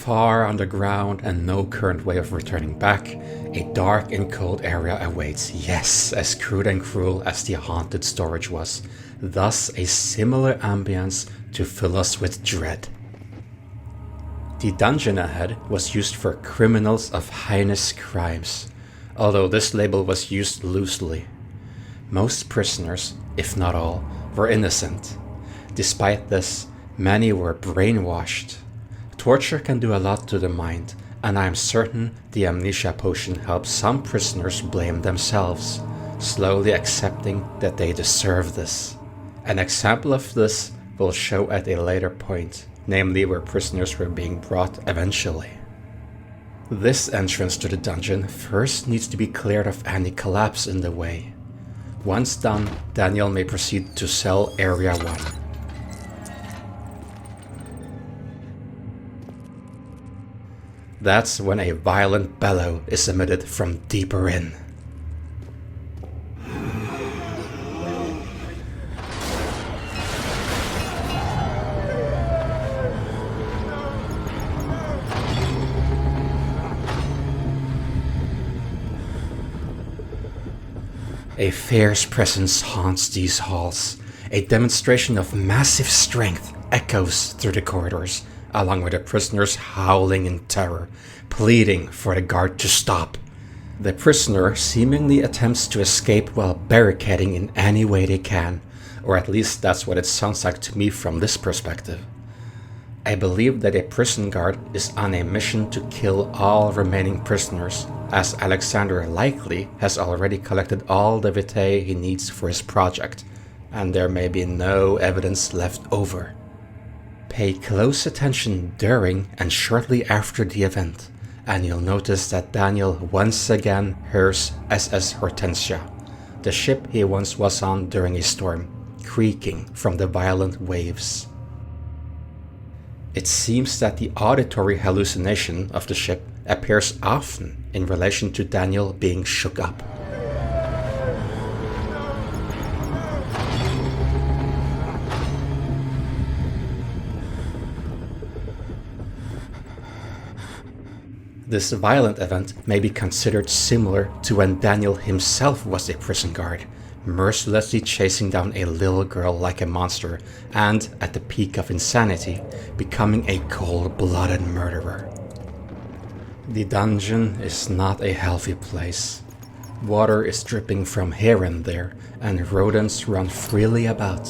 Far underground and no current way of returning back, a dark and cold area awaits. Yes, as crude and cruel as the haunted storage was. Thus a similar ambience to fill us with dread. The dungeon ahead was used for criminals of heinous crimes, although this label was used loosely. Most prisoners, if not all, were innocent. Despite this, many were brainwashed. Torture can do a lot to the mind, and I am certain the amnesia potion helps some prisoners blame themselves, slowly accepting that they deserve this. An example of this will show at a later point, namely where prisoners were being brought eventually. This entrance to the dungeon first needs to be cleared of any collapse in the way. Once done, Daniel may proceed to cell area 1. That's when a violent bellow is emitted from deeper in. A fierce presence haunts these halls. A demonstration of massive strength echoes through the corridors, along with the prisoners howling in terror, pleading for the guard to stop. The prisoner seemingly attempts to escape while barricading in any way they can, or at least that's what it sounds like to me from this perspective. I believe that a prison guard is on a mission to kill all remaining prisoners, as Alexander likely has already collected all the vitae he needs for his project, and there may be no evidence left over. Pay close attention during and shortly after the event, and you'll notice that Daniel once again hears SS Hortensia, the ship he once was on during a storm, creaking from the violent waves. It seems that the auditory hallucination of the ship appears often in relation to Daniel being shook up. This violent event may be considered similar to when Daniel himself was a prison guard, mercilessly chasing down a little girl like a monster and, at the peak of insanity, becoming a cold-blooded murderer. The dungeon is not a healthy place. Water is dripping from here and there, and rodents run freely about.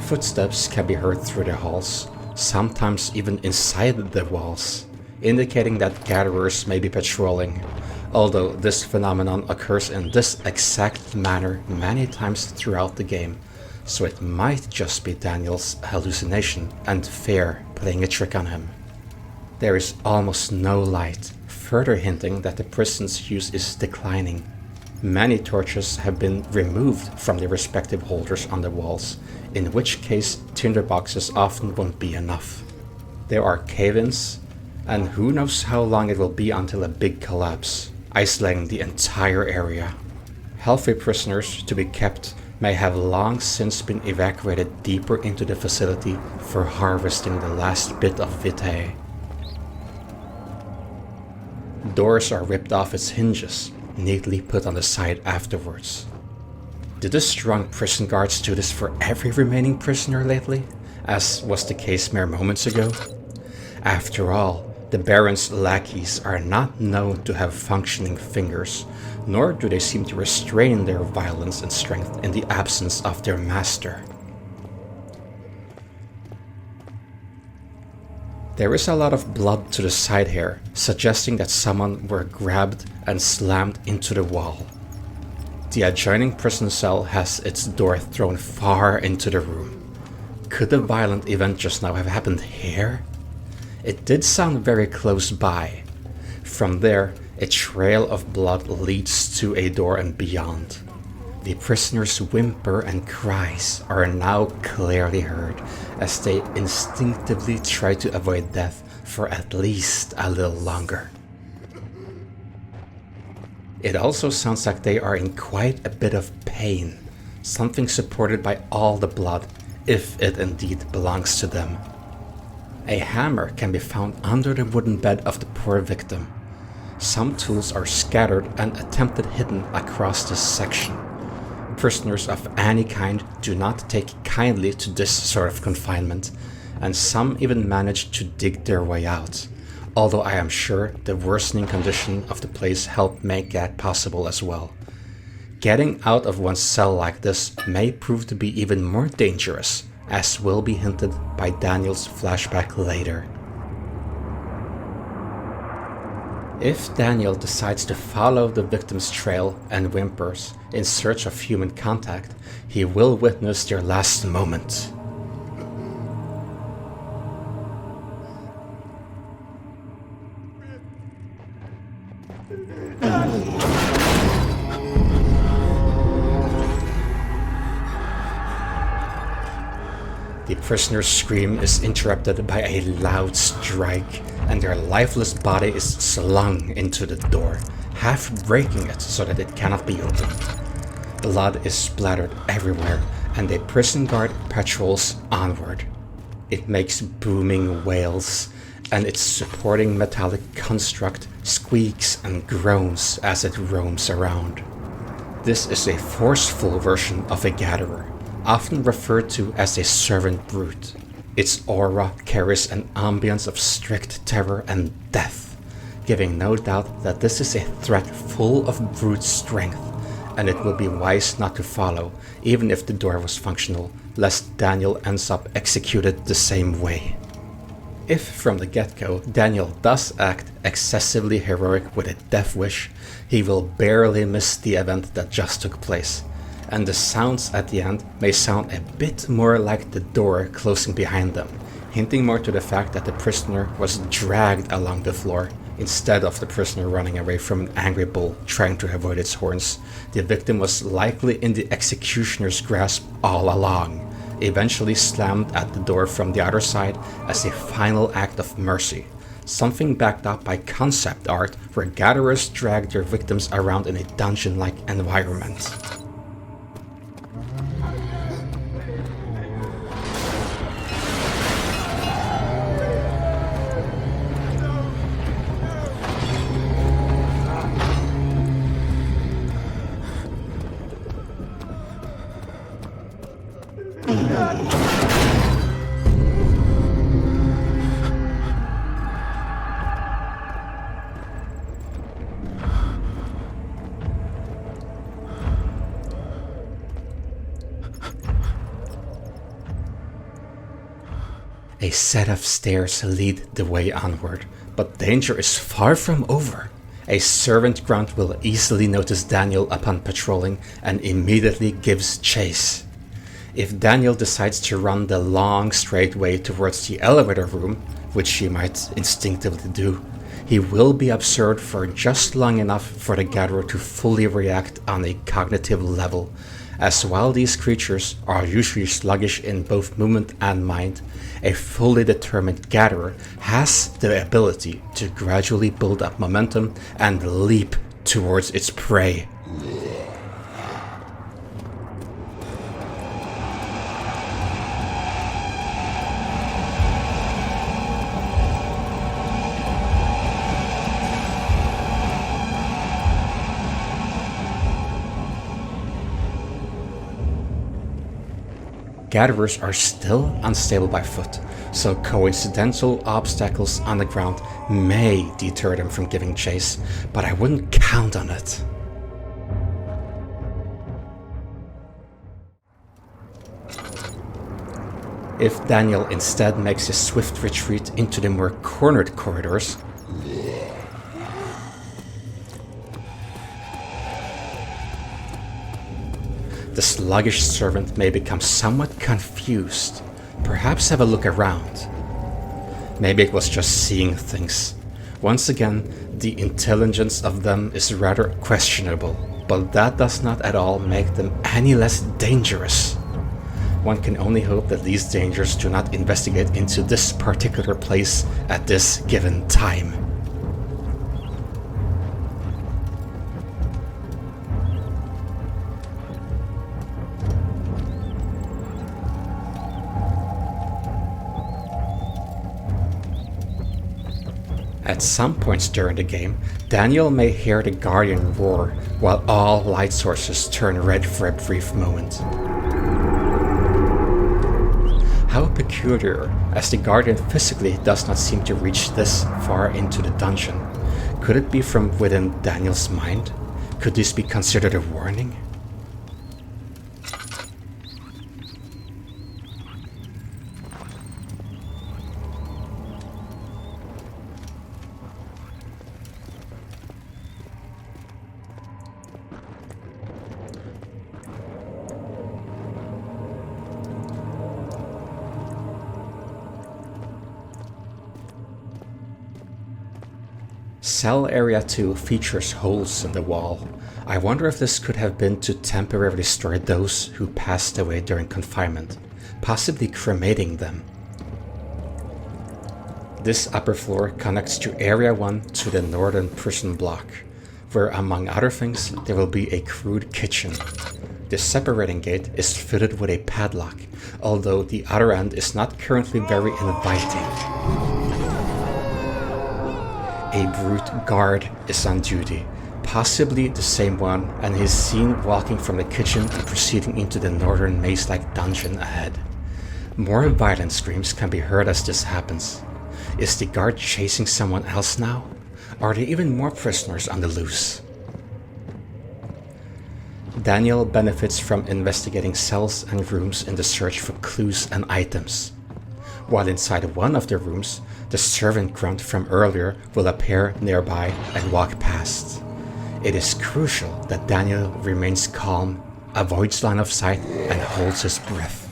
Footsteps can be heard through the halls, sometimes even inside the walls, indicating that gatherers may be patrolling, although this phenomenon occurs in this exact manner many times throughout the game, so it might just be Daniel's hallucination and fear playing a trick on him. There is almost no light, further hinting that the prison's use is declining. Many torches have been removed from their respective holders on the walls, in which case tinderboxes often won't be enough. There are cave-ins, and who knows how long it will be until a big collapse, isolating the entire area. Healthy prisoners to be kept may have long since been evacuated deeper into the facility for harvesting the last bit of vitae. Doors are ripped off its hinges, neatly put on the side afterwards. Did the strong prison guards do this for every remaining prisoner lately, as was the case mere moments ago? After all, the Baron's lackeys are not known to have functioning fingers, nor do they seem to restrain their violence and strength in the absence of their master. There is a lot of blood to the side here, suggesting that someone were grabbed and slammed into the wall. The adjoining prison cell has its door thrown far into the room. Could the violent event just now have happened here? It did sound very close by. From there, a trail of blood leads to a door and beyond. The prisoner's whimper and cries are now clearly heard as they instinctively try to avoid death for at least a little longer. It also sounds like they are in quite a bit of pain, something supported by all the blood, if it indeed belongs to them. A hammer can be found under the wooden bed of the poor victim. Some tools are scattered and attempted hidden across this section. Prisoners of any kind do not take kindly to this sort of confinement, and some even manage to dig their way out, although I am sure the worsening condition of the place helped make that possible as well. Getting out of one's cell like this may prove to be even more dangerous, as will be hinted by Daniel's flashback later. If Daniel decides to follow the victim's trail and whimpers in search of human contact, he will witness their last moment. The prisoner's scream is interrupted by a loud strike, and their lifeless body is slung into the door, half breaking it so that it cannot be opened. Blood is splattered everywhere, and a prison guard patrols onward. It makes booming wails, and its supporting metallic construct squeaks and groans as it roams around. This is a forceful version of a gatherer, often referred to as a servant brute. Its aura carries an ambience of strict terror and death, giving no doubt that this is a threat full of brute strength, and it will be wise not to follow, even if the door was functional, lest Daniel ends up executed the same way. If from the get-go Daniel does act excessively heroic with a death wish, he will barely miss the event that just took place, and the sounds at the end may sound a bit more like the door closing behind them, hinting more to the fact that the prisoner was dragged along the floor, instead of the prisoner running away from an angry bull trying to avoid its horns. The victim was likely in the executioner's grasp all along, eventually slammed at the door from the other side as a final act of mercy, something backed up by concept art where gatherers drag their victims around in a dungeon-like environment. A set of stairs lead the way onward, but danger is far from over. A servant grunt will easily notice Daniel upon patrolling and immediately gives chase. If Daniel decides to run the long straight way towards the elevator room, which he might instinctively do, he will be observed for just long enough for the gatherer to fully react on a cognitive level, as while these creatures are usually sluggish in both movement and mind, a fully determined gatherer has the ability to gradually build up momentum and leap towards its prey. Gatherers are still unstable by foot, so coincidental obstacles on the ground may deter them from giving chase, but I wouldn't count on it. If Daniel instead makes a swift retreat into the more cornered corridors, the sluggish servant may become somewhat confused, perhaps have a look around. Maybe it was just seeing things. Once again, the intelligence of them is rather questionable, but that does not at all make them any less dangerous. One can only hope that these dangers do not investigate into this particular place at this given time. At some points during the game, Daniel may hear the Guardian roar while all light sources turn red for a brief moment. How peculiar, as the Guardian physically does not seem to reach this far into the dungeon. Could it be from within Daniel's mind? Could this be considered a warning? Cell Area 2 features holes in the wall. I wonder if this could have been to temporarily store those who passed away during confinement, possibly cremating them. This upper floor connects to Area 1 to the northern prison block, where among other things there will be a crude kitchen. The separating gate is fitted with a padlock, although the other end is not currently very inviting. A brute guard is on duty, possibly the same one, and he is seen walking from the kitchen and proceeding into the northern maze-like dungeon ahead. More violent screams can be heard as this happens. Is the guard chasing someone else now? Are there even more prisoners on the loose? Daniel benefits from investigating cells and rooms in the search for clues and items. While inside one of the rooms, the servant grunt from earlier will appear nearby and walk past. It is crucial that Daniel remains calm, avoids line of sight, and holds his breath.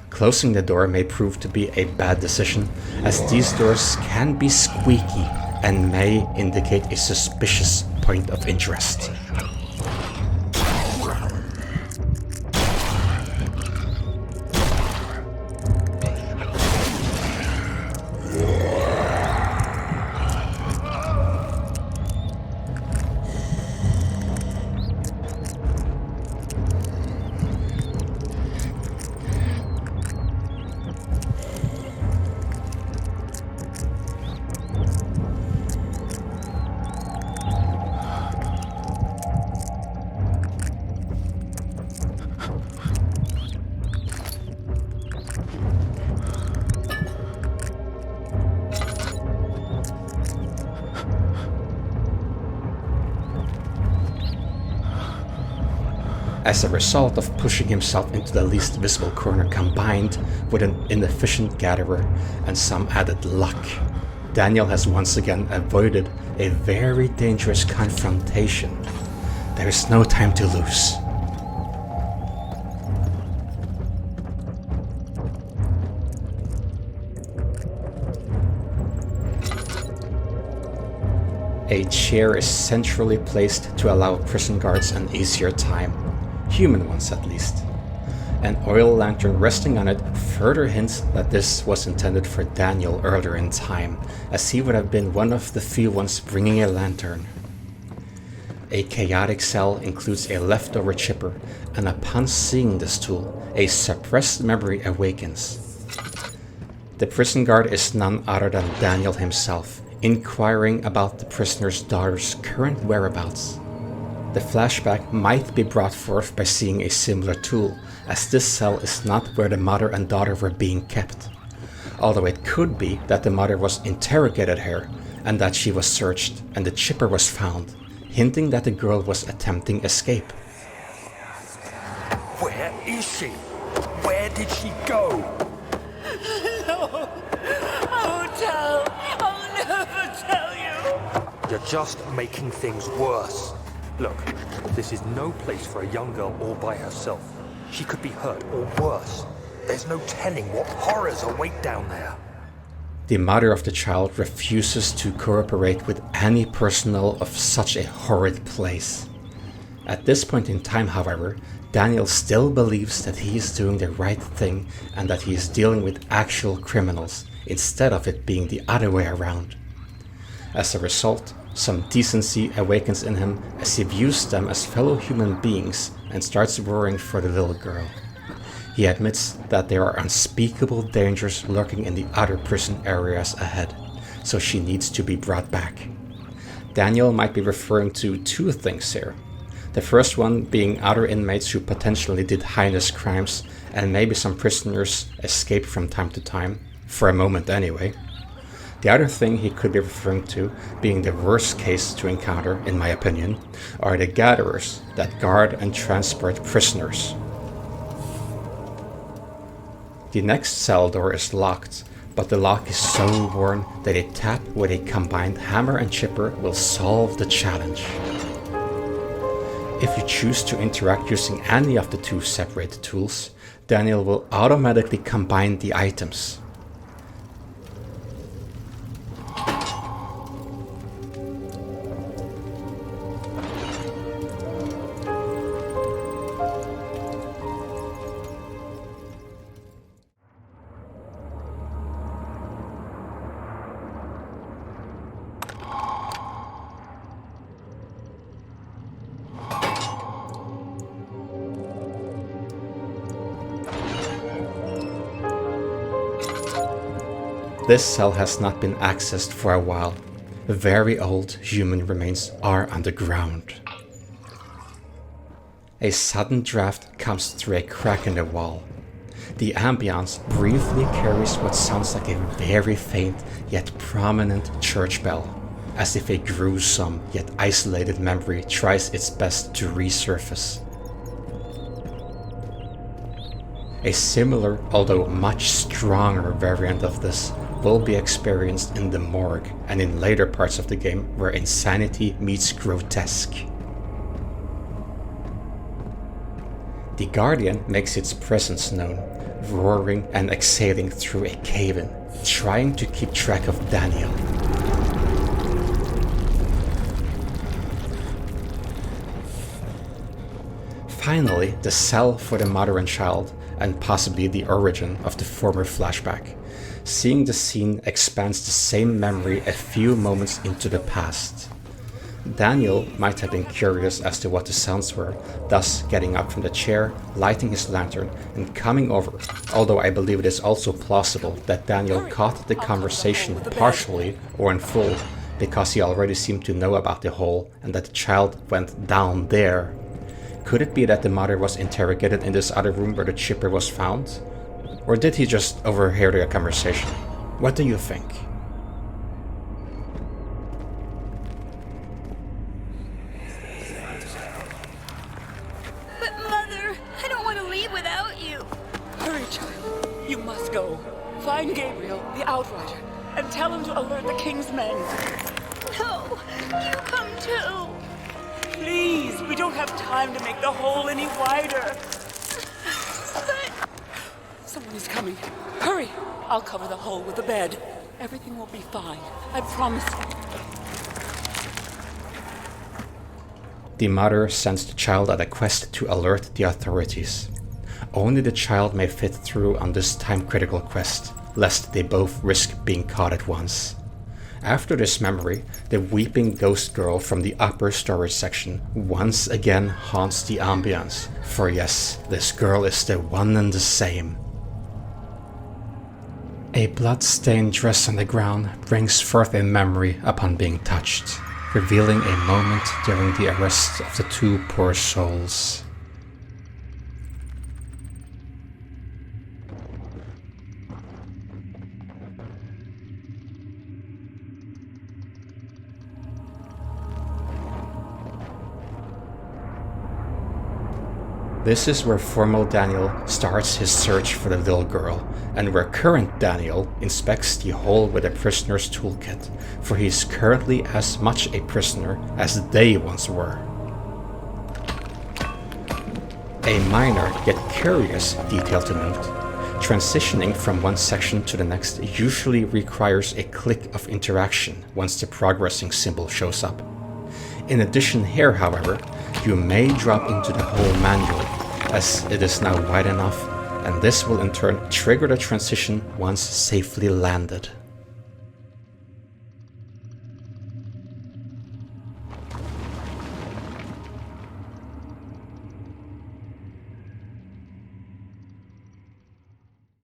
Closing the door may prove to be a bad decision, as these doors can be squeaky and may indicate a suspicious point of interest. As a result of pushing himself into the least visible corner combined with an inefficient gatherer and some added luck, Daniel has once again avoided a very dangerous confrontation. There is no time to lose. A chair is centrally placed to allow prison guards an easier time. Human ones at least. An oil lantern resting on it further hints that this was intended for Daniel earlier in time, as he would have been one of the few ones bringing a lantern. A chaotic cell includes a leftover chipper, and upon seeing this tool, a suppressed memory awakens. The prison guard is none other than Daniel himself, inquiring about the prisoner's daughter's current whereabouts. The flashback might be brought forth by seeing a similar tool, as this cell is not where the mother and daughter were being kept. Although it could be that the mother was interrogated here, and that she was searched and the chipper was found, hinting that the girl was attempting escape. Where is she? Where did she go? No, I won't tell. I'll never tell you. You're just making things worse. Look, this is no place for a young girl all by herself. She could be hurt or worse. There's no telling what horrors await down there. The mother of the child refuses to cooperate with any personnel of such a horrid place. At this point in time, however, Daniel still believes that he is doing the right thing and that he is dealing with actual criminals, instead of it being the other way around. As a result, some decency awakens in him as he views them as fellow human beings and starts worrying for the little girl. He admits that there are unspeakable dangers lurking in the other prison areas ahead, so she needs to be brought back. Daniel might be referring to two things here. The first one being other inmates who potentially did heinous crimes, and maybe some prisoners escape from time to time, for a moment anyway. The other thing he could be referring to, being the worst case to encounter, in my opinion, are the gatherers that guard and transport prisoners. The next cell door is locked, but the lock is so worn that a tap with a combined hammer and chipper will solve the challenge. If you choose to interact using any of the two separated tools, Daniel will automatically combine the items. This cell has not been accessed for a while. Very old human remains are underground. A sudden draft comes through a crack in the wall. The ambience briefly carries what sounds like a very faint yet prominent church bell, as if a gruesome yet isolated memory tries its best to resurface. A similar, although much stronger variant of this will be experienced in the morgue and in later parts of the game where insanity meets grotesque. The Guardian makes its presence known, roaring and exhaling through a cave-in, trying to keep track of Daniel. Finally, the cell for the mother and child, and possibly the origin of the former flashback. Seeing the scene expands the same memory a few moments into the past. Daniel might have been curious as to what the sounds were, thus getting up from the chair, lighting his lantern, and coming over, although I believe it is also plausible that Daniel caught the conversation partially or in full because he already seemed to know about the hole and that the child went down there. Could it be that the mother was interrogated in this other room where the chipper was found? Or did he just overhear their conversation? What do you think? But Mother, I don't want to leave without you. Hurry, child. You must go. Find Gabriel, the Outrider, and tell him to alert the King's men. No, you come too. Please, we don't have time to make the hole any wider. But Someone is coming. Hurry! I'll cover the hole with a bed. Everything will be fine. I promise you. The mother sends the child on a quest to alert the authorities. Only the child may fit through on this time-critical quest, lest they both risk being caught at once. After this memory, the weeping ghost girl from the upper storage section once again haunts the ambience, for yes, this girl is the one and the same. A blood-stained dress on the ground brings forth a memory upon being touched, revealing a moment during the arrest of the two poor souls. This is where formal Daniel starts his search for the little girl, and where current Daniel inspects the hole with a prisoner's toolkit, for he is currently as much a prisoner as they once were. A minor yet curious detail to note: transitioning from one section to the next usually requires a click of interaction once the progressing symbol shows up. In addition here, however, you may drop into the hole manually, as it is now wide enough, and this will in turn trigger the transition once safely landed.